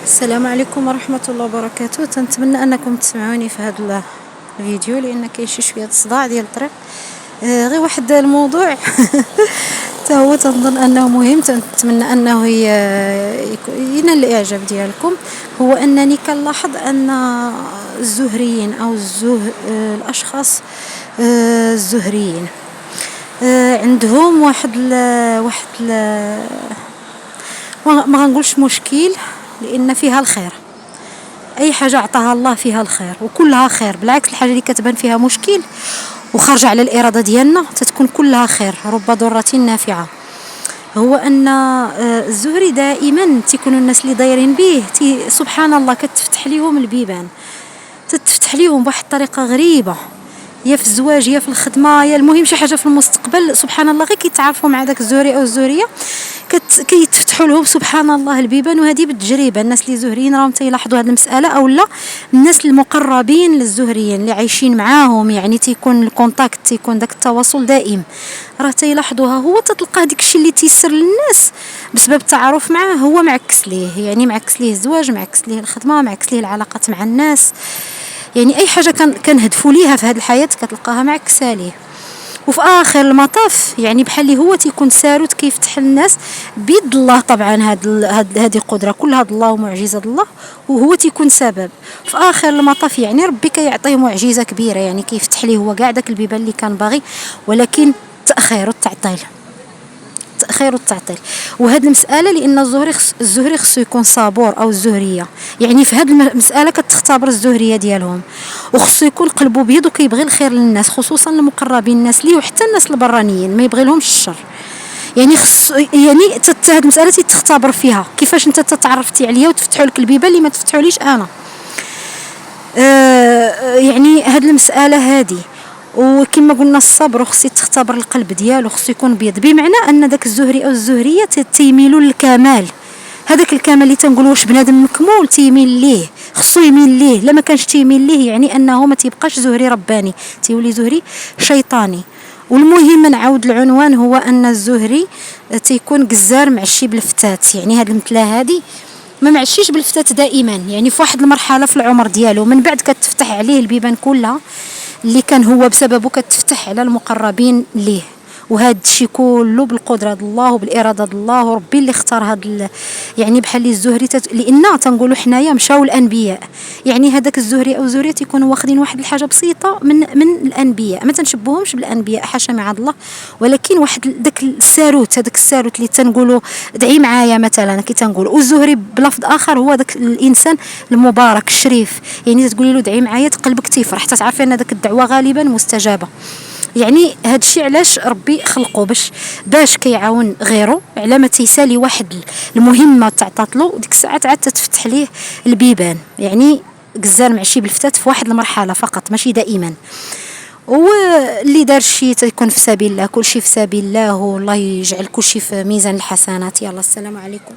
السلام عليكم ورحمة الله وبركاته. تنتمنى انكم تسمعوني في هذا الفيديو لان كاين شويه الصداع ديال الطريق. غير واحد الموضوع حتى هو تنظن انه مهم، تنتمنى انه ينال الاعجاب ديالكم. هو انني كنلاحظ ان الزهريين او الاشخاص الزهريين عندهم ما غنقولش مشكل، لان فيها الخير. اي حاجه عطاها الله فيها الخير وكلها خير، بالعكس الحاجه اللي كتبان فيها مشكل وخارجه على الاراده ديالنا تتكون كلها خير، رب ضاره نافعه. هو ان الزهري دائما تيكونوا الناس اللي دايرين به سبحان الله كتفتح ليهم البيبان، تتفتح ليهم بواحد الطريقه غريبه، يا في الزواج يا في الخدمه يا المهم شي حاجه في المستقبل. سبحان الله غير كيتعرفوا مع داك الزهري او الزهريه كيتفتحوا لهم سبحان الله البيبان. وهذه بالتجربه، الناس اللي زهريين راهم تيلاحظوا هذه المساله، او لا الناس المقربين للزهريين اللي عايشين معاهم، يعني تيكون الكونتاكت، تيكون داك التواصل دائم، راه تيلاحظوها. هو تتلقاه داك الشيء اللي تيسر للناس بسبب التعارف معاه هو معكس ليه، يعني معكس ليه الزواج، معكس ليه الخدمه، معكس ليه العلاقات مع الناس. يعني اي حاجه كنهدفوا ليها في هذه الحياه كتلقاها معكسه ليه. وفي اخر المطاف يعني بحال اللي هو تيكون ساروت كيفتح الناس بيد الله. طبعا هذه قدره كلها الله ومعجزه الله، وهو تيكون سبب في اخر المطاف. يعني ربي كيعطيه معجزه كبيره، يعني كيفتح ليه هو كاع داك البيبان اللي كان باغي، ولكن تاخير والتعطيل. وهذه المساله لان الزهري خصو يكون صبور، او الزهريه يعني في هذه المساله كتختبر الزهريه ديالهم، وخصو يكون قلبه بيض وكيبغي الخير للناس، خصوصا المقربين الناس ليه وحتى الناس البرانيين ما يبغي لهمش الشر. يعني يعني هذه المساله تختبر فيها كيفاش انت تعرفتي عليا وتفتحوا لك البيبان اللي ما تفتحوليش انا. يعني هذه المساله هذه. وكما قلنا الصبر خصو تختبر القلب ديالو، خصو يكون بيض، بمعنى ان داك الزهري او الزهريه تيميلوا للكمال. هذاك الكمال اللي تنقولوا واش بنادم مكمول تيميل ليه، خصو يميل ليه. لما كانش تيميل ليه يعني انه ما تيبقاش زهري رباني، تيولي زهري شيطاني. والمهم نعاود العنوان، هو ان الزهري تيكون قزار معشي بالفتات. يعني هذه المثله هذه ما معشيش بالفتات دائما، يعني في واحد المرحله في العمر ديالو من بعد كتفتح عليه البيبان كلها اللي كان هو بسببه كتفتح على المقربين ليه. وهذا الشيء كله بالقدره ديال الله وبالاراده ديال الله، وربي اللي اختار هذا. يعني بحال اللي الزهري لان تنقولوا حنايا مشاو الانبياء، يعني هذاك الزهري او الزهريه تيكونوا واخدين واحد الحاجه بسيطه من الانبياء، ما تنشبهمش بالانبياء حاشا معاذ الله، ولكن واحد داك الساروت، هذاك الساروت اللي تنقولوا دعي معايا مثلا كي تنقولوا. والزهري بلفظ اخر هو داك الانسان المبارك الشريف، يعني تقولي له دعي معايا قلبك تيفرح، تعرفي ان داك الدعوه غالبا مستجابه. يعني هذا الشيء علاش ربي خلقه باش كيعاون غيره على ما تيسالي واحد المهمه تعطات له، وديك الساعات عاد تتفتح ليه البيبان. يعني قزار معشي بالفتات في واحد المرحله فقط، ماشي دائما. واللي دار شيء تيكون في سبيل الله، كل شيء في سبيل الله، والله يجعل كل شيء في ميزان الحسنات. يلا السلام عليكم.